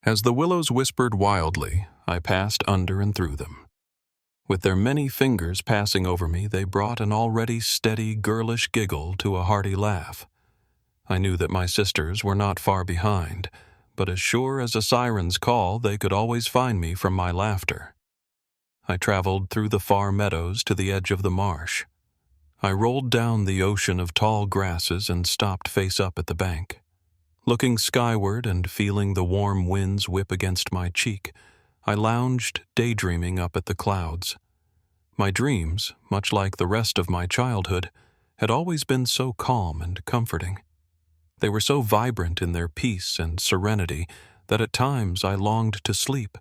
As the willows whispered wildly, I passed under and through them. With their many fingers passing over me, they brought an already steady, girlish giggle to a hearty laugh. I knew that my sisters were not far behind, but as sure as a siren's call, they could always find me from my laughter. I traveled through the far meadows to the edge of the marsh. I rolled down the ocean of tall grasses and stopped face up at the bank. Looking skyward and feeling the warm winds whip against my cheek, I lounged, daydreaming up at the clouds. My dreams, much like the rest of my childhood, had always been so calm and comforting. They were so vibrant in their peace and serenity that at times I longed to sleep,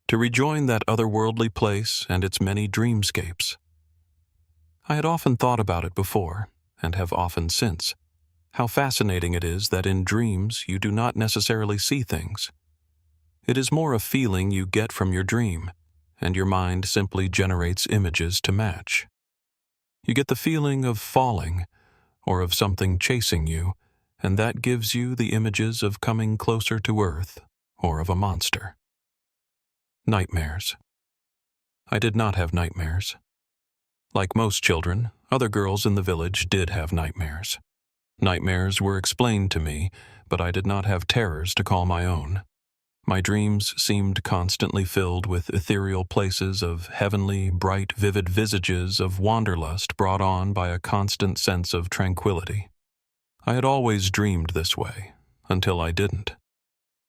to rejoin that otherworldly place and its many dreamscapes. I had often thought about it before, and have often since. How fascinating it is that in dreams you do not necessarily see things. It is more a feeling you get from your dream, and your mind simply generates images to match. You get the feeling of falling, or of something chasing you, and that gives you the images of coming closer to earth, or of a monster. Nightmares. I did not have nightmares. Like most children, other girls in the village did have nightmares. Nightmares were explained to me, but I did not have terrors to call my own. My dreams seemed constantly filled with ethereal places of heavenly, bright, vivid visages of wanderlust brought on by a constant sense of tranquility. I had always dreamed this way, until I didn't.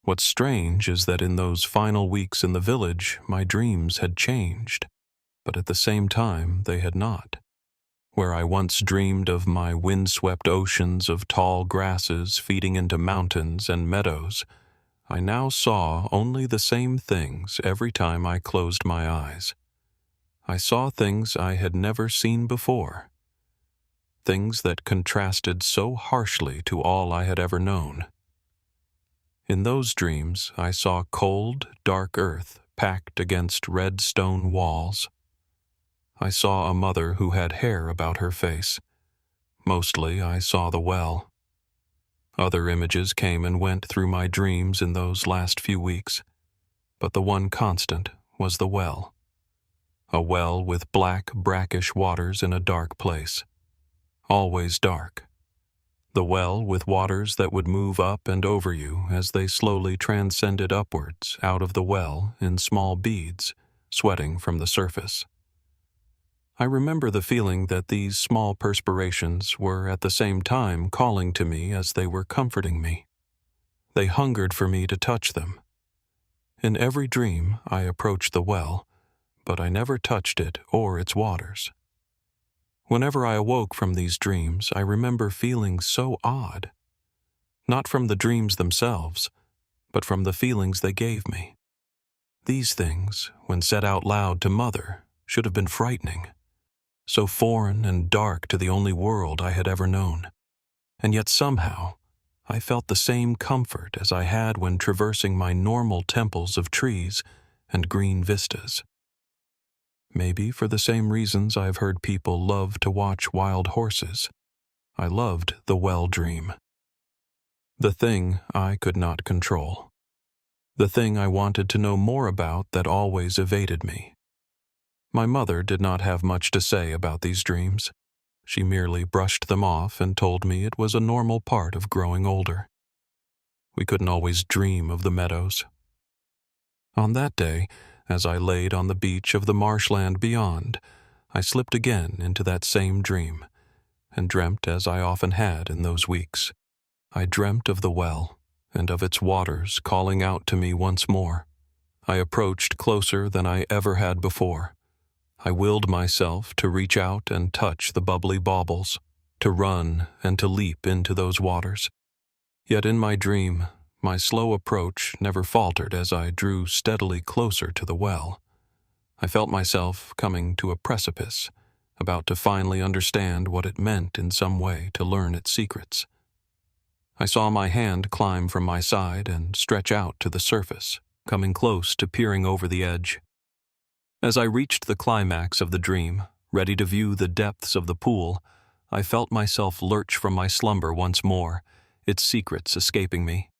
What's strange is that in those final weeks in the village, my dreams had changed, but at the same time they had not. Where I once dreamed of my windswept oceans of tall grasses feeding into mountains and meadows, I now saw only the same things every time I closed my eyes. I saw things I had never seen before, things that contrasted so harshly to all I had ever known. In those dreams, I saw cold, dark earth packed against red stone walls. I saw a mother who had hair about her face. Mostly, I saw the well. Other images came and went through my dreams in those last few weeks, but the one constant was the well. A well with black, brackish waters in a dark place. Always dark. The well with waters that would move up and over you as they slowly transcended upwards out of the well in small beads, sweating from the surface. I remember the feeling that these small perspirations were at the same time calling to me as they were comforting me. They hungered for me to touch them. In every dream I approached the well, but I never touched it or its waters. Whenever I awoke from these dreams, I remember feeling so odd. Not from the dreams themselves, but from the feelings they gave me. These things, when said out loud to Mother, should have been frightening. So foreign and dark to the only world I had ever known. And yet somehow, I felt the same comfort as I had when traversing my normal temples of trees and green vistas. Maybe for the same reasons I've heard people love to watch wild horses, I loved the well dream. The thing I could not control. The thing I wanted to know more about that always evaded me. My mother did not have much to say about these dreams. She merely brushed them off and told me it was a normal part of growing older. We couldn't always dream of the meadows. On that day, as I laid on the beach of the marshland beyond, I slipped again into that same dream, and dreamt as I often had in those weeks. I dreamt of the well, and of its waters calling out to me once more. I approached closer than I ever had before. I willed myself to reach out and touch the bubbly baubles, to run and to leap into those waters. Yet in my dream, my slow approach never faltered as I drew steadily closer to the well. I felt myself coming to a precipice, about to finally understand what it meant in some way to learn its secrets. I saw my hand climb from my side and stretch out to the surface, coming close to peering over the edge. As I reached the climax of the dream, ready to view the depths of the pool, I felt myself lurch from my slumber once more, its secrets escaping me.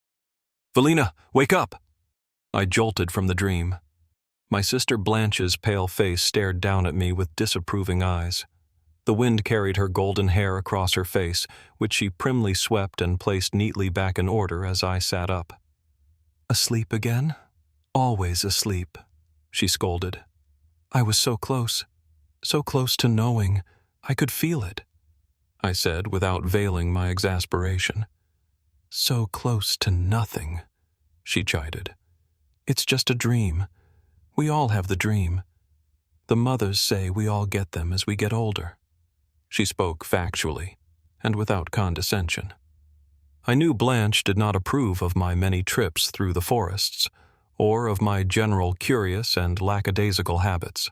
"Vilina, wake up!" I jolted from the dream. My sister Blanche's pale face stared down at me with disapproving eyes. The wind carried her golden hair across her face, which she primly swept and placed neatly back in order as I sat up. "Asleep again? Always asleep," she scolded. "I was so close to knowing. I could feel it," I said without veiling my exasperation. "So close to nothing," she chided. "It's just a dream. We all have the dream. The mothers say we all get them as we get older." She spoke factually, and without condescension. I knew Blanche did not approve of my many trips through the forests, or of my general curious and lackadaisical habits.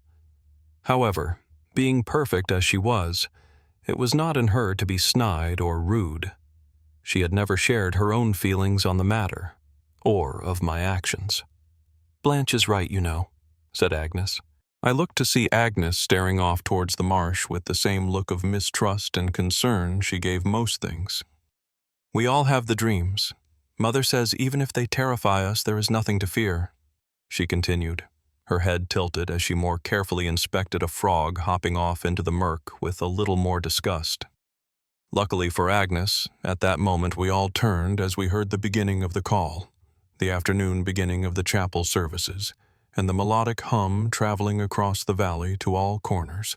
However, being perfect as she was, it was not in her to be snide or rude. She had never shared her own feelings on the matter, or of my actions. "Blanche is right, you know," said Agnes. I looked to see Agnes staring off towards the marsh with the same look of mistrust and concern she gave most things. "We all have the dreams. Mother says even if they terrify us, there is nothing to fear," she continued, her head tilted as she more carefully inspected a frog hopping off into the murk with a little more disgust. Luckily for Agnes, at that moment we all turned as we heard the beginning of the call, the afternoon beginning of the chapel services, and the melodic hum traveling across the valley to all corners.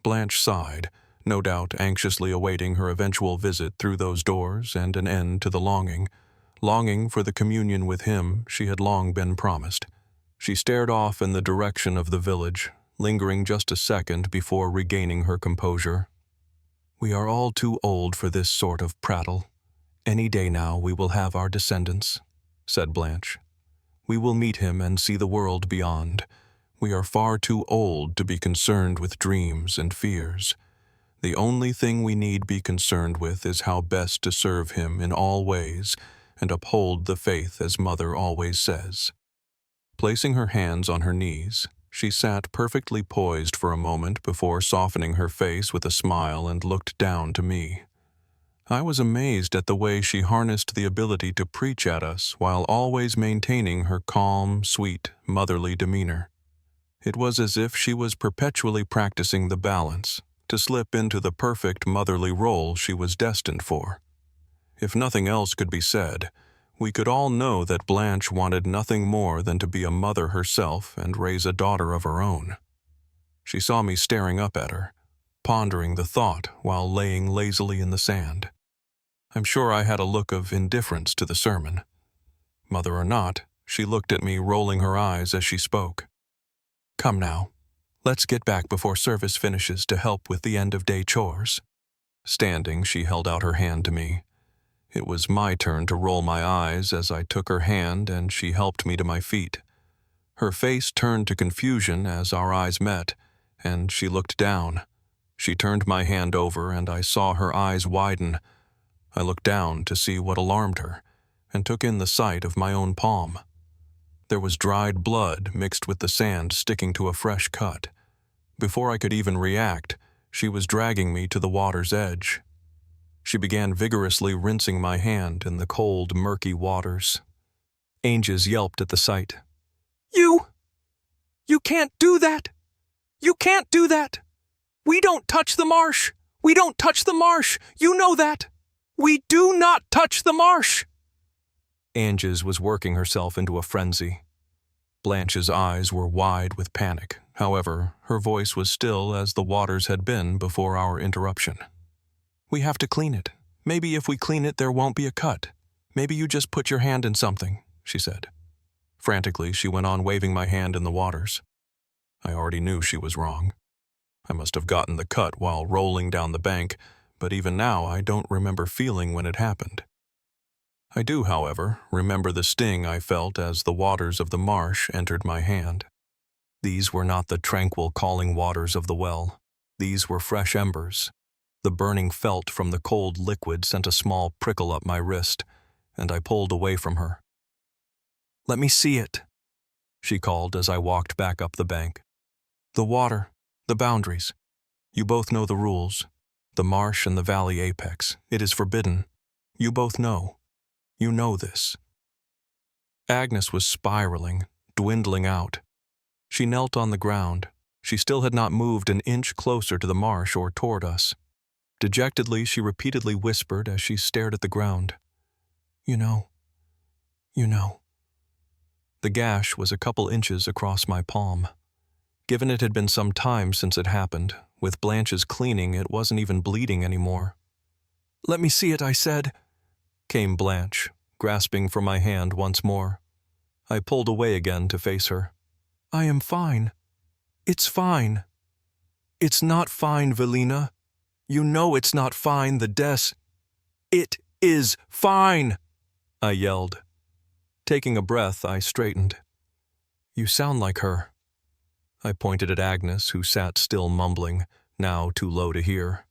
Blanche sighed, no doubt anxiously awaiting her eventual visit through those doors and an end to the longing for the communion with him she had long been promised. She stared off in the direction of the village, lingering just a second before regaining her composure. "We are all too old for this sort of prattle. Any day now we will have our descendants," said Blanche. "We will meet him and see the world beyond. We are far too old to be concerned with dreams and fears. The only thing we need be concerned with is how best to serve him in all ways and uphold the faith as Mother always says." Placing her hands on her knees, she sat perfectly poised for a moment before softening her face with a smile and looked down to me. I was amazed at the way she harnessed the ability to preach at us while always maintaining her calm, sweet, motherly demeanor. It was as if she was perpetually practicing the balance to slip into the perfect motherly role she was destined for. If nothing else could be said, we could all know that Blanche wanted nothing more than to be a mother herself and raise a daughter of her own. She saw me staring up at her, pondering the thought while laying lazily in the sand. I'm sure I had a look of indifference to the sermon. Mother or not, she looked at me, rolling her eyes as she spoke. "Come now, let's get back before service finishes to help with the end-of-day chores." Standing, she held out her hand to me. It was my turn to roll my eyes as I took her hand and she helped me to my feet. Her face turned to confusion as our eyes met, and she looked down. She turned my hand over and I saw her eyes widen. I looked down to see what alarmed her, and took in the sight of my own palm. There was dried blood mixed with the sand sticking to a fresh cut. Before I could even react, she was dragging me to the water's edge. She began vigorously rinsing my hand in the cold, murky waters. Anges yelped at the sight. You can't do that! You can't do that! We don't touch the marsh! We don't touch the marsh! You know that! We do not touch the marsh!" Anges was working herself into a frenzy. Blanche's eyes were wide with panic. However, her voice was still as the waters had been before our interruption. "We have to clean it. Maybe if we clean it, there won't be a cut. Maybe you just put your hand in something," she said. Frantically, she went on waving my hand in the waters. I already knew she was wrong. I must have gotten the cut while rolling down the bank, but even now I don't remember feeling when it happened. I do, however, remember the sting I felt as the waters of the marsh entered my hand. These were not the tranquil calling waters of the well. These were fresh embers. The burning felt from the cold liquid sent a small prickle up my wrist, and I pulled away from her. "Let me see it," she called as I walked back up the bank. "The water, the boundaries. You both know the rules. The marsh and the valley apex. It is forbidden. You both know. You know this." Agnes was spiraling, dwindling out. She knelt on the ground. She still had not moved an inch closer to the marsh or toward us. Dejectedly, she repeatedly whispered as she stared at the ground. You know. The gash was a couple inches across my palm. Given it had been some time since it happened, with Blanche's cleaning, it wasn't even bleeding anymore. "Let me see it," I said, came Blanche, grasping for my hand once more. I pulled away again to face her. "I am fine. It's fine." "It's not fine, Vilina. You know it's not fine, It is fine!" I yelled. Taking a breath, I straightened. "You sound like her." I pointed at Agnes, who sat still mumbling, now too low to hear.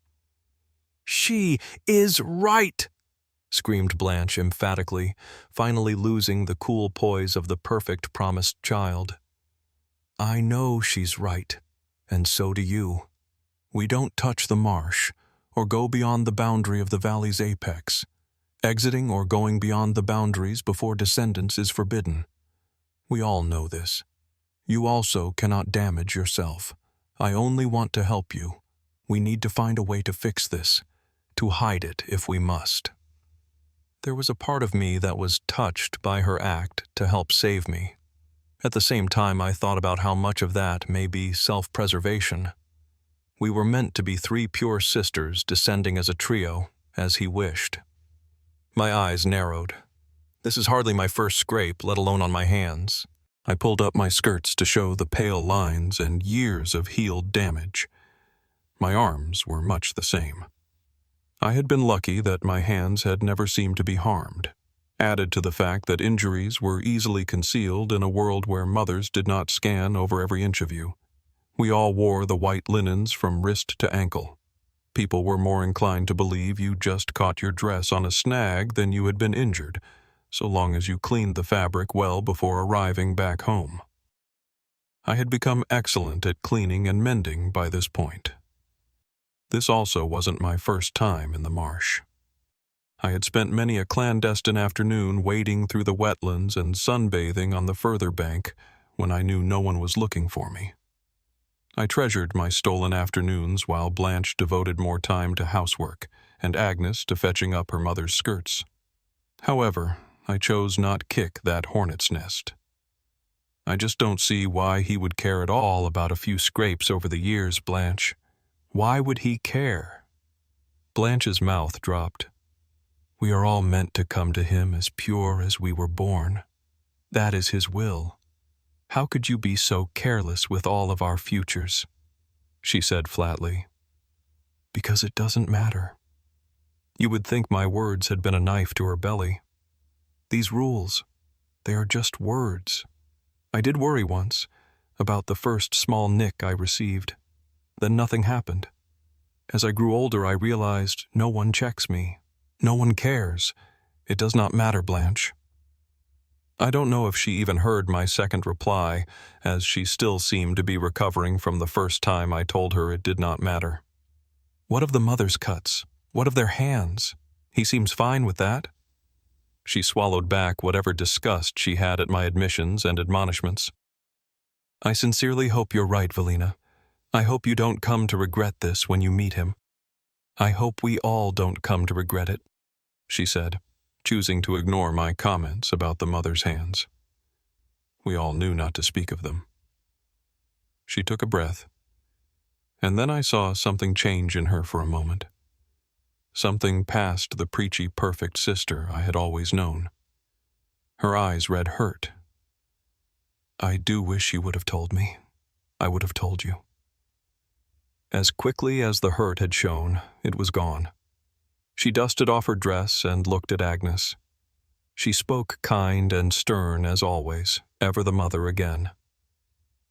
"She is right!" screamed Blanche emphatically, finally losing the cool poise of the perfect promised child. "I know she's right, and so do you. We don't touch the marsh, or go beyond the boundary of the valley's apex. Exiting or going beyond the boundaries before descendance is forbidden. We all know this. You also cannot damage yourself. I only want to help you. We need to find a way to fix this, to hide it if we must." There was a part of me that was touched by her act to help save me. At the same time, I thought about how much of that may be self-preservation. We were meant to be three pure sisters descending as a trio, as he wished. My eyes narrowed. This is hardly my first scrape, let alone on my hands. I pulled up my skirts to show the pale lines and years of healed damage. My arms were much the same. I had been lucky that my hands had never seemed to be harmed, added to the fact that injuries were easily concealed in a world where mothers did not scan over every inch of you. We all wore the white linens from wrist to ankle. People were more inclined to believe you just caught your dress on a snag than you had been injured, so long as you cleaned the fabric well before arriving back home. I had become excellent at cleaning and mending by this point. This also wasn't my first time in the marsh. I had spent many a clandestine afternoon wading through the wetlands and sunbathing on the further bank when I knew no one was looking for me. I treasured my stolen afternoons while Blanche devoted more time to housework and Agnes to fetching up her mother's skirts. However, I chose not kick that hornet's nest. I just don't see why he would care at all about a few scrapes over the years, Blanche. Why would he care? Blanche's mouth dropped. We are all meant to come to him as pure as we were born. That is his will. How could you be so careless with all of our futures? She said flatly. Because it doesn't matter. You would think my words had been a knife to her belly. These rules, they are just words. I did worry once about the first small nick I received. Then nothing happened. As I grew older, I realized no one checks me. No one cares. It does not matter, Blanche. I don't know if she even heard my second reply, as she still seemed to be recovering from the first time I told her it did not matter. What of the mother's cuts? What of their hands? He seems fine with that. She swallowed back whatever disgust she had at my admissions and admonishments. I sincerely hope you're right, Vilina. I hope you don't come to regret this when you meet him. I hope we all don't come to regret it, she said, choosing to ignore my comments about the mother's hands. We all knew not to speak of them. She took a breath, and then I saw something change in her for a moment. Something past the preachy perfect sister I had always known. Her eyes read hurt. I do wish you would have told me. I would have told you. As quickly as the hurt had shown, it was gone. She dusted off her dress and looked at Agnes. She spoke kind and stern as always, ever the mother again.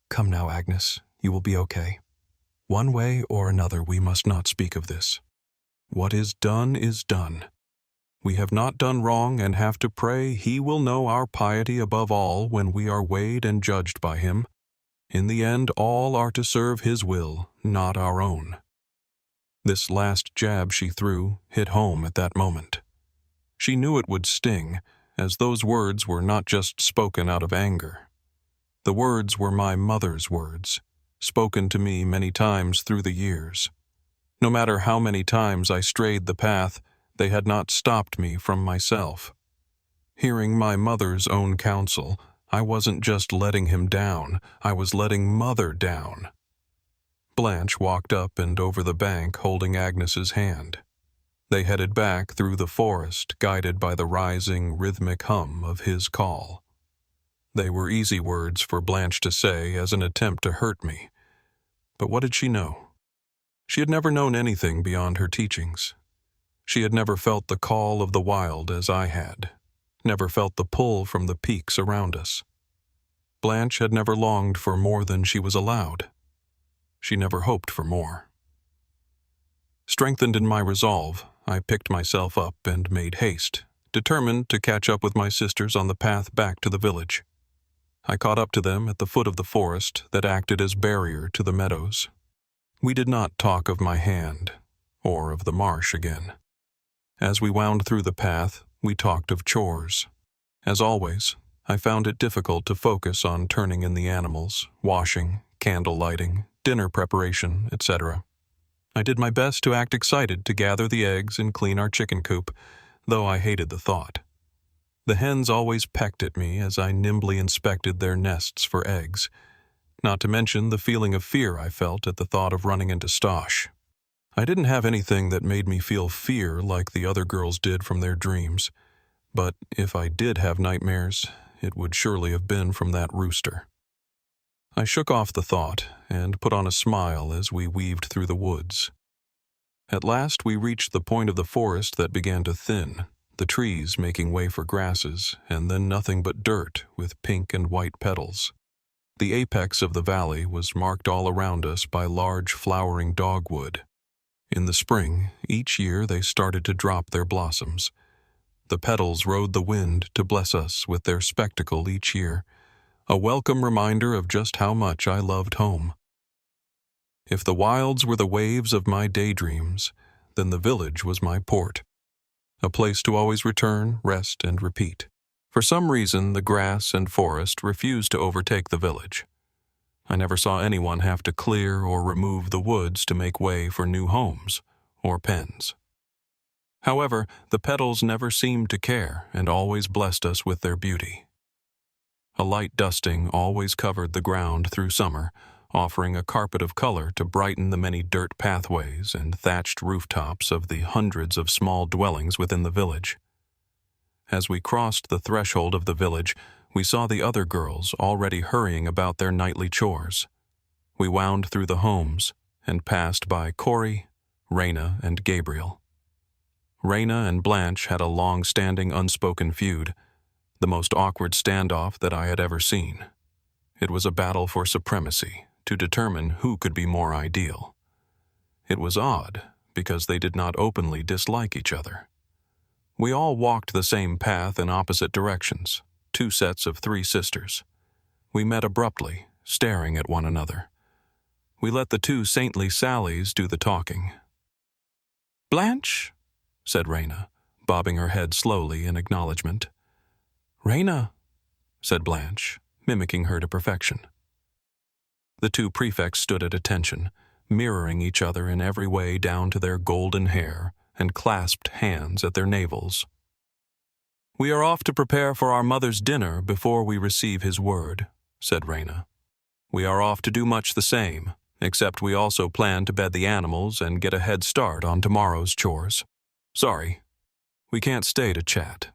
Come now, Agnes, you will be okay. One way or another we must not speak of this. What is done is done. We have not done wrong and have to pray he will know our piety above all when we are weighed and judged by him. In the end, all are to serve his will, not our own. This last jab she threw hit home at that moment. She knew it would sting, as those words were not just spoken out of anger. The words were my mother's words, spoken to me many times through the years. No matter how many times I strayed the path, they had not stopped me from myself. Hearing my mother's own counsel, I wasn't just letting him down, I was letting Mother down. Blanche walked up and over the bank holding Agnes's hand. They headed back through the forest, guided by the rising, rhythmic hum of his call. They were easy words for Blanche to say as an attempt to hurt me. But what did she know? She had never known anything beyond her teachings. She had never felt the call of the wild as I had, never felt the pull from the peaks around us. Blanche had never longed for more than she was allowed. She never hoped for more. Strengthened in my resolve, I picked myself up and made haste, determined to catch up with my sisters on the path back to the village. I caught up to them at the foot of the forest that acted as barrier to the meadows. We did not talk of my hand, or of the marsh again. As we wound through the path, we talked of chores. As always, I found it difficult to focus on turning in the animals, washing, candle lighting, dinner preparation, etc. I did my best to act excited to gather the eggs and clean our chicken coop, though I hated the thought. The hens always pecked at me as I nimbly inspected their nests for eggs, not to mention the feeling of fear I felt at the thought of running into Stosh. I didn't have anything that made me feel fear like the other girls did from their dreams, but if I did have nightmares, it would surely have been from that rooster. I shook off the thought and put on a smile as we weaved through the woods. At last we reached the point of the forest that began to thin, the trees making way for grasses, and then nothing but dirt with pink and white petals. The apex of the valley was marked all around us by large flowering dogwood. In the spring, each year they started to drop their blossoms. The petals rode the wind to bless us with their spectacle each year, a welcome reminder of just how much I loved home. If the wilds were the waves of my daydreams, then the village was my port, a place to always return, rest, and repeat. For some reason, the grass and forest refused to overtake the village. I never saw anyone have to clear or remove the woods to make way for new homes or pens. However, the petals never seemed to care and always blessed us with their beauty. A light dusting always covered the ground through summer, offering a carpet of color to brighten the many dirt pathways and thatched rooftops of the hundreds of small dwellings within the village. As we crossed the threshold of the village, we saw the other girls already hurrying about their nightly chores. We wound through the homes and passed by Corey, Raina, and Gabriel. Raina and Blanche had a long-standing unspoken feud, the most awkward standoff that I had ever seen. It was a battle for supremacy, to determine who could be more ideal. It was odd, because they did not openly dislike each other. We all walked the same path in opposite directions, 2 sets of 3 sisters. We met abruptly, staring at one another. We let the 2 saintly Sallys do the talking. "Blanche," said Raina, bobbing her head slowly in acknowledgement. "Raina," said Blanche, mimicking her to perfection. The 2 prefects stood at attention, mirroring each other in every way down to their golden hair and clasped hands at their navels. "We are off to prepare for our mother's dinner before we receive his word," said Raina. "We are off to do much the same, except we also plan to bed the animals and get a head start on tomorrow's chores. Sorry, we can't stay to chat.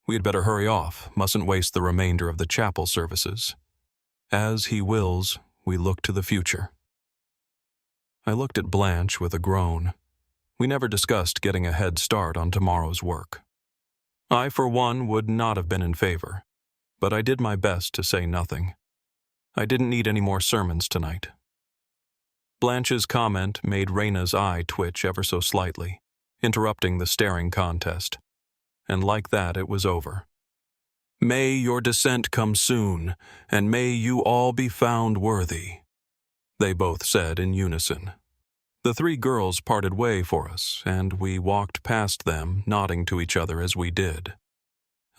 We had better hurry off, mustn't waste the remainder of the chapel services. As he wills, we look to the future." I looked at Blanche with a groan. We never discussed getting a head start on tomorrow's work. I, for one, would not have been in favor, but I did my best to say nothing. I didn't need any more sermons tonight. Blanche's comment made Raina's eye twitch ever so slightly, interrupting the staring contest. And like that, it was over. "May your descent come soon, and may you all be found worthy," they both said in unison. The 3 girls parted way for us, and we walked past them, nodding to each other as we did.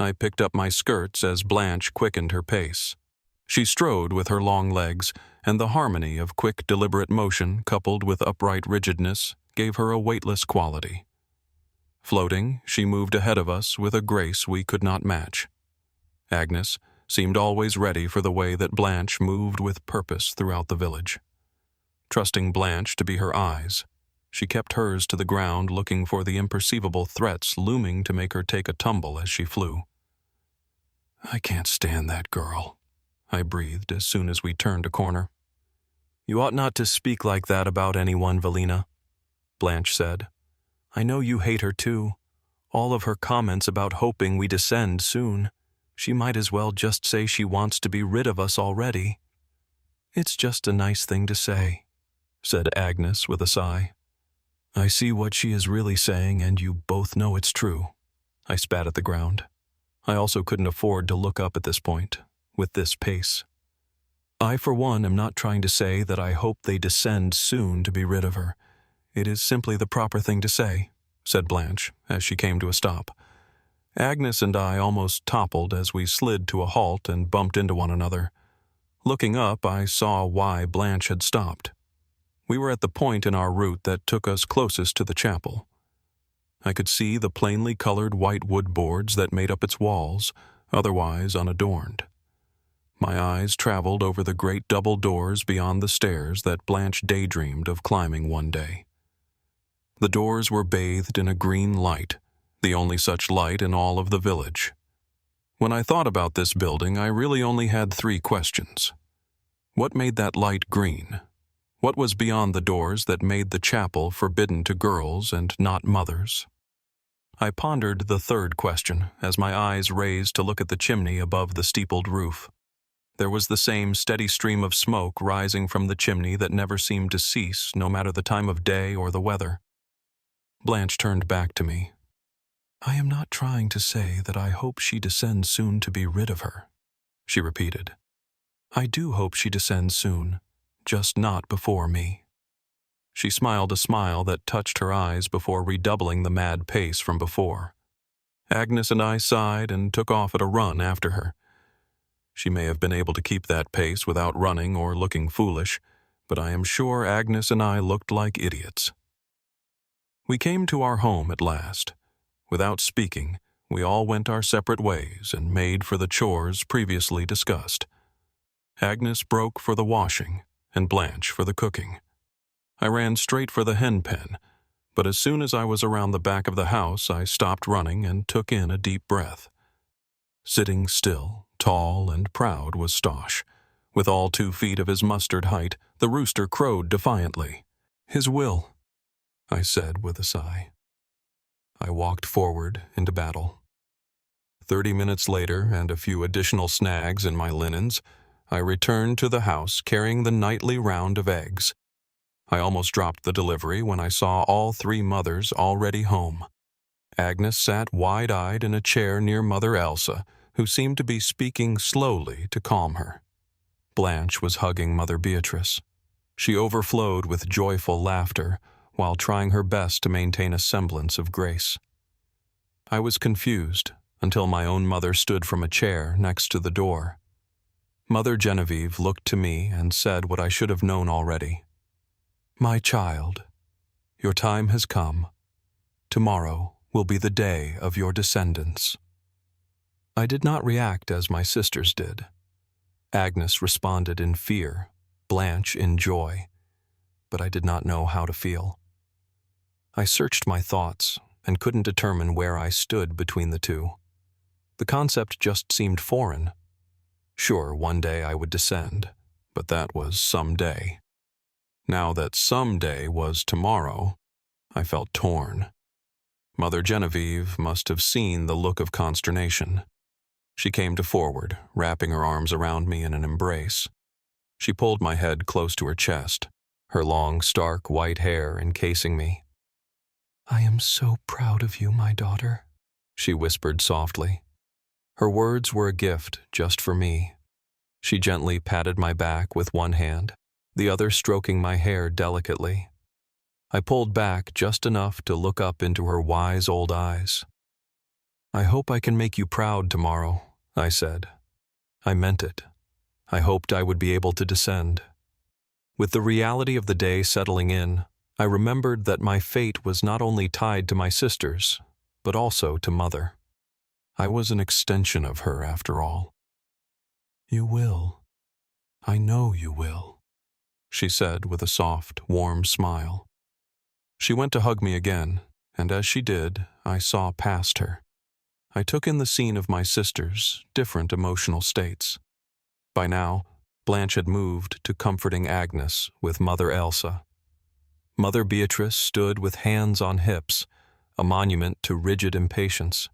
I picked up my skirts as Blanche quickened her pace. She strode with her long legs, and the harmony of quick, deliberate motion coupled with upright rigidness gave her a weightless quality. Floating, she moved ahead of us with a grace we could not match. Agnes seemed always ready for the way that Blanche moved with purpose throughout the village. Trusting Blanche to be her eyes, she kept hers to the ground, looking for the imperceivable threats looming to make her take a tumble as she flew. "I can't stand that girl," I breathed as soon as we turned a corner. "You ought not to speak like that about anyone, Vilina," Blanche said. "I know you hate her too. All of her comments about hoping we descend soon. She might as well just say she wants to be rid of us already." "It's just a nice thing to say," said Agnes with a sigh. "I see what she is really saying, and you both know it's true." I spat at the ground. I also couldn't afford to look up at this point, with this pace. "I, for one, am not trying to say that I hope they descend soon to be rid of her. It is simply the proper thing to say," said Blanche, as she came to a stop. Agnes and I almost toppled as we slid to a halt and bumped into one another. Looking up, I saw why Blanche had stopped. We were at the point in our route that took us closest to the chapel. I could see the plainly colored white wood boards that made up its walls, otherwise unadorned. My eyes traveled over the great double doors beyond the stairs that Blanche daydreamed of climbing one day. The doors were bathed in a green light, the only such light in all of the village. When I thought about this building, I really only had 3 questions. What made that light green? What was beyond the doors that made the chapel forbidden to girls and not mothers? I pondered the 3rd question as my eyes raised to look at the chimney above the steepled roof. There was the same steady stream of smoke rising from the chimney that never seemed to cease, no matter the time of day or the weather. Blanche turned back to me. "I am not trying to say that I hope she descends soon to be rid of her," she repeated. "I do hope she descends soon, just not before me." She smiled a smile that touched her eyes before redoubling the mad pace from before. Agnes and I sighed and took off at a run after her. She may have been able to keep that pace without running or looking foolish, but I am sure Agnes and I looked like idiots. We came to our home at last. Without speaking, we all went our separate ways and made for the chores previously discussed. Agnes broke for the washing, and Blanche for the cooking. I ran straight for the hen pen, but as soon as I was around the back of the house, I stopped running and took in a deep breath. Sitting still, tall and proud, was Stosh. With all 2 feet of his mustard height, the rooster crowed defiantly. "His will," I said with a sigh. I walked forward into battle. 30 minutes later, and a few additional snags in my linens, I returned to the house carrying the nightly round of eggs. I almost dropped the delivery when I saw all 3 mothers already home. Agnes sat wide-eyed in a chair near Mother Elsa, who seemed to be speaking slowly to calm her. Blanche was hugging Mother Beatrice. She overflowed with joyful laughter while trying her best to maintain a semblance of grace. I was confused until my own mother stood from a chair next to the door. Mother Genevieve looked to me and said what I should have known already. "My child, your time has come. Tomorrow will be the day of your descendance." I did not react as my sisters did. Agnes responded in fear, Blanche in joy, but I did not know how to feel. I searched my thoughts and couldn't determine where I stood between the 2. The concept just seemed foreign. Sure, one day I would descend, but that was someday. Now that someday was tomorrow, I felt torn. Mother Genevieve must have seen the look of consternation. She came forward, wrapping her arms around me in an embrace. She pulled my head close to her chest, her long, stark white hair encasing me. "I am so proud of you, my daughter," she whispered softly. Her words were a gift just for me. She gently patted my back with one hand, the other stroking my hair delicately. I pulled back just enough to look up into her wise old eyes. "I hope I can make you proud tomorrow," I said. I meant it. I hoped I would be able to descend. With the reality of the day settling in, I remembered that my fate was not only tied to my sisters, but also to Mother. I was an extension of her, after all. "You will. I know you will," she said with a soft, warm smile. She went to hug me again, and as she did, I saw past her. I took in the scene of my sisters' different emotional states. By now, Blanche had moved to comforting Agnes with Mother Elsa. Mother Beatrice stood with hands on hips, a monument to rigid impatience.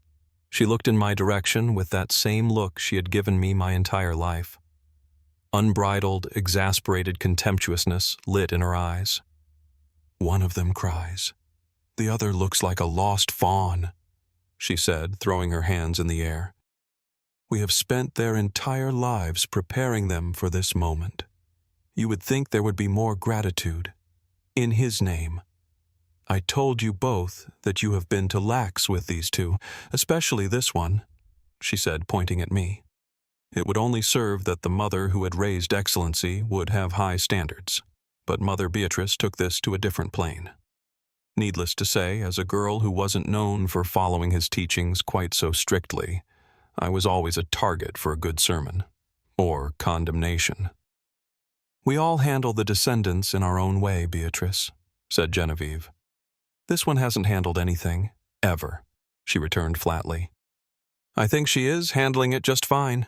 She looked in my direction with that same look she had given me my entire life. Unbridled, exasperated contemptuousness lit in her eyes. "One of them cries. The other looks like a lost fawn," she said, throwing her hands in the air. "We have spent their entire lives preparing them for this moment. You would think there would be more gratitude. In His name. I told you both that you have been to lax with these two, especially this one," she said, pointing at me. It would only serve that the mother who had raised excellency would have high standards, but Mother Beatrice took this to a different plane. Needless to say, as a girl who wasn't known for following his teachings quite so strictly, I was always a target for a good sermon, or condemnation. "We all handle the descendants in our own way, Beatrice," said Genevieve. "This one hasn't handled anything, ever," she returned flatly. "I think she is handling it just fine.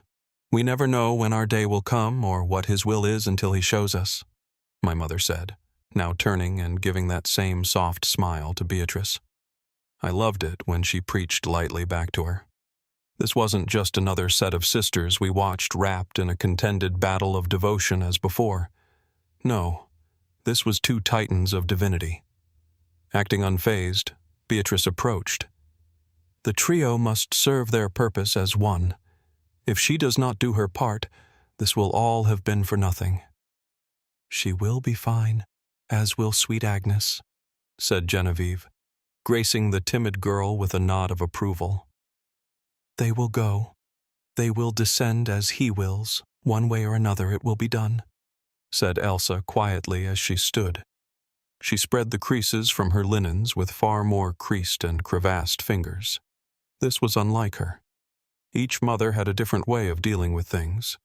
We never know when our day will come or what His will is until He shows us," my mother said, now turning and giving that same soft smile to Beatrice. I loved it when she preached lightly back to her. This wasn't just another set of sisters we watched wrapped in a contended battle of devotion as before. No, this was two titans of divinity. Acting unfazed, Beatrice approached. "The trio must serve their purpose as one. If she does not do her part, this will all have been for nothing." "She will be fine, as will sweet Agnes," said Genevieve, gracing the timid girl with a nod of approval. "They will go. They will descend as He wills. One way or another it will be done," said Elsa quietly as she stood. She spread the creases from her linens with far more creased and crevassed fingers. This was unlike her. Each mother had a different way of dealing with things.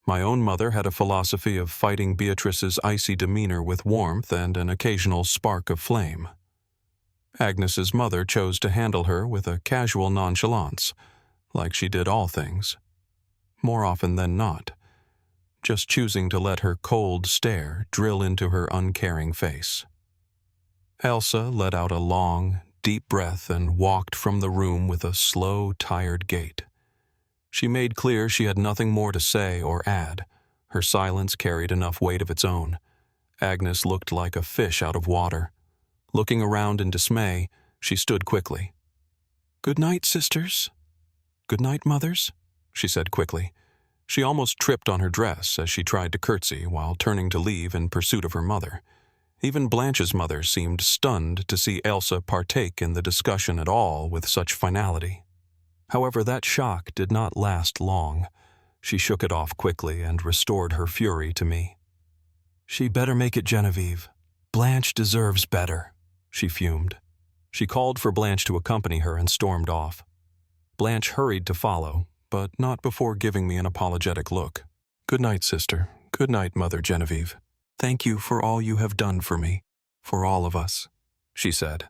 My own mother had a philosophy of fighting Beatrice's icy demeanor with warmth and an occasional spark of flame. Agnes's mother chose to handle her with a casual nonchalance, like she did all things. More often than not, just choosing to let her cold stare drill into her uncaring face. Elsa let out a long, deep breath and walked from the room with a slow, tired gait. She made clear she had nothing more to say or add. Her silence carried enough weight of its own. Agnes looked like a fish out of water. Looking around in dismay, she stood quickly. "Good night, sisters." "Good night, mothers," she said quickly. She almost tripped on her dress as she tried to curtsy while turning to leave in pursuit of her mother. Even Blanche's mother seemed stunned to see Elsa partake in the discussion at all with such finality. However, that shock did not last long. She shook it off quickly and restored her fury to me. "She better make it, Genevieve. Blanche deserves better," she fumed. She called for Blanche to accompany her and stormed off. Blanche hurried to follow, but not before giving me an apologetic look. "Good night, sister. Good night, Mother Genevieve. Thank you for all you have done for me, for all of us," she said.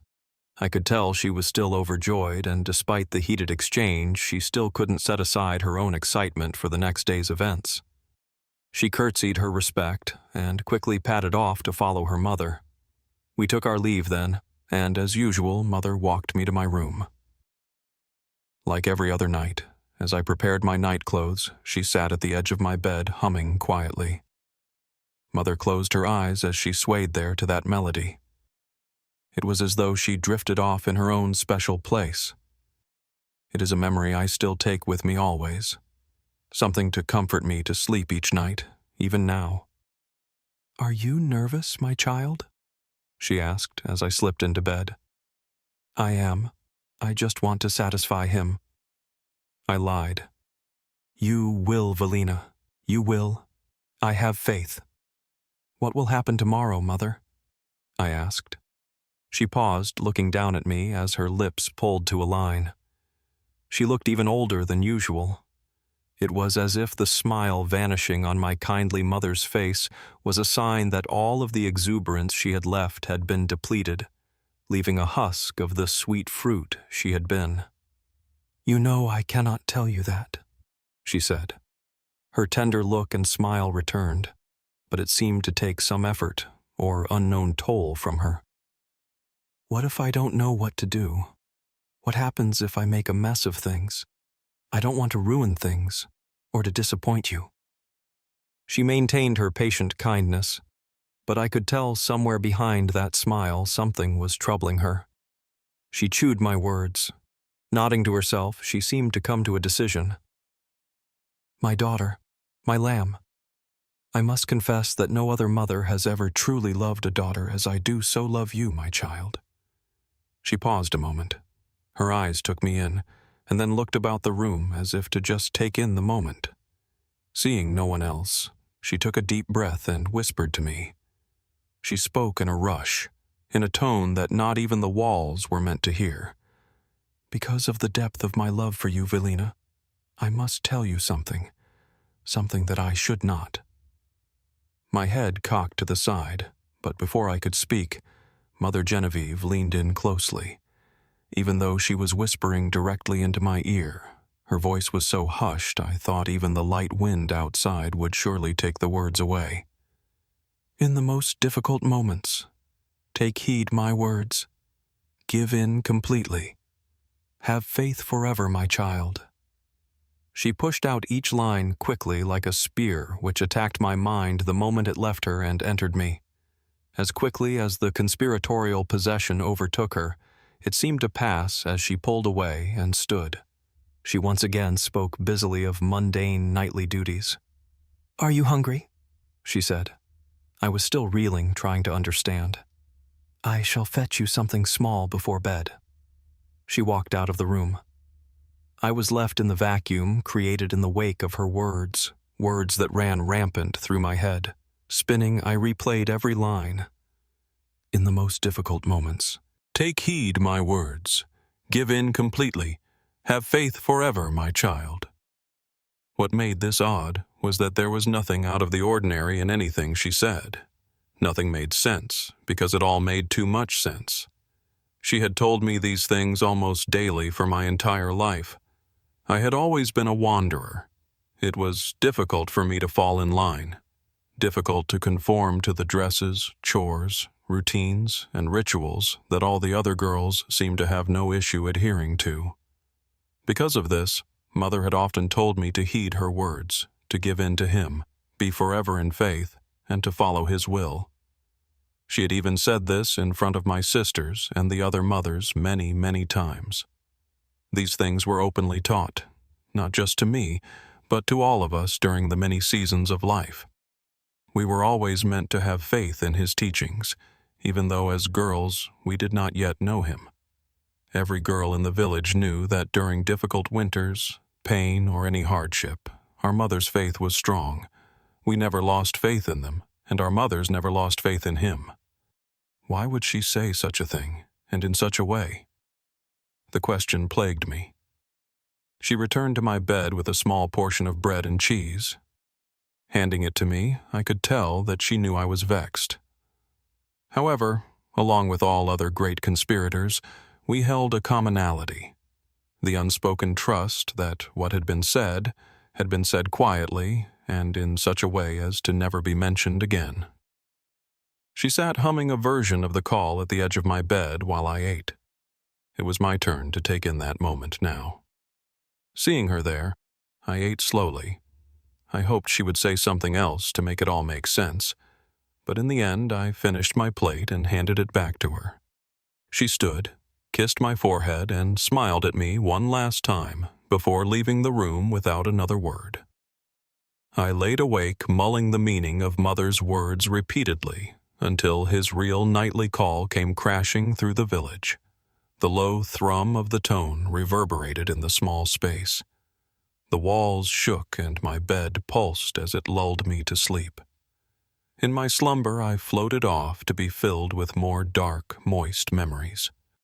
I could tell she was still overjoyed, and despite the heated exchange, she still couldn't set aside her own excitement for the next day's events. She curtsied her respect and quickly padded off to follow her mother. We took our leave then, and as usual, Mother walked me to my room. Like every other night, as I prepared my night clothes, she sat at the edge of my bed humming quietly. Mother closed her eyes as she swayed there to that melody. It was as though she drifted off in her own special place. It is a memory I still take with me always, something to comfort me to sleep each night, even now. "Are you nervous, my child?" she asked as I slipped into bed. "I am," I just want to satisfy him. I lied. You will, Vilina. You will. I have faith. What will happen tomorrow, Mother? I asked. She paused, looking down at me as her lips pulled to a line. She looked even older than usual. It was as if the smile vanishing on my kindly mother's face was a sign that all of the exuberance she had left had been depleted, leaving a husk of the sweet fruit she had been. You know I cannot tell you that, she said. Her tender look and smile returned, but it seemed to take some effort or unknown toll from her. What if I don't know what to do? What happens if I make a mess of things? I don't want to ruin things or to disappoint you. She maintained her patient kindness, but I could tell somewhere behind that smile something was troubling her. She chewed my words. Nodding to herself, she seemed to come to a decision. My daughter, my lamb. I must confess that no other mother has ever truly loved a daughter as I do so love you, my child. She paused a moment. Her eyes took me in, and then looked about the room as if to just take in the moment. Seeing no one else, she took a deep breath and whispered to me. She spoke in a rush, in a tone that not even the walls were meant to hear. Because of the depth of my love for you, Vilina, I must tell you something that I should not. My head cocked to the side, but before I could speak, Mother Genevieve leaned in closely. Even though she was whispering directly into my ear, her voice was so hushed I thought even the light wind outside would surely take the words away. In the most difficult moments, take heed my words. Give in completely. Have faith forever, my child. She pushed out each line quickly like a spear which attacked my mind the moment it left her and entered me. As quickly as the conspiratorial possession overtook her, it seemed to pass as she pulled away and stood. She once again spoke busily of mundane nightly duties. Are you hungry? She said. I was still reeling, trying to understand. I shall fetch you something small before bed. She walked out of the room. I was left in the vacuum created in the wake of her words that ran rampant through my head. Spinning, I replayed every line. In the most difficult moments, take heed my words. Give in completely. Have faith forever, my child. What made this odd was that there was nothing out of the ordinary in anything she said. Nothing made sense, because it all made too much sense. She had told me these things almost daily for my entire life. I had always been a wanderer. It was difficult for me to fall in line. Difficult to conform to the dresses, chores, routines, and rituals that all the other girls seemed to have no issue adhering to. Because of this, Mother had often told me to heed her words, to give in to him, be forever in faith, and to follow his will. She had even said this in front of my sisters and the other mothers many, many times. These things were openly taught, not just to me, but to all of us during the many seasons of life. We were always meant to have faith in his teachings, even though as girls we did not yet know him. Every girl in the village knew that during difficult winters, pain, or any hardship, our mother's faith was strong. We never lost faith in them, and our mothers never lost faith in him. Why would she say such a thing, and in such a way? The question plagued me. She returned to my bed with a small portion of bread and cheese. Handing it to me, I could tell that she knew I was vexed. However, along with all other great conspirators, we held a commonality. The unspoken trust that what had been said quietly and in such a way as to never be mentioned again. She sat humming a version of the call at the edge of my bed while I ate. It was my turn to take in that moment now. Seeing her there, I ate slowly. I hoped she would say something else to make it all make sense, but in the end I finished my plate and handed it back to her. She stood, kissed my forehead, and smiled at me one last time before leaving the room without another word. I laid awake mulling the meaning of Mother's words repeatedly until his real nightly call came crashing through the village. The low thrum of the tone reverberated in the small space. The walls shook and my bed pulsed as it lulled me to sleep. In my slumber I floated off to be filled with more dark, moist memories.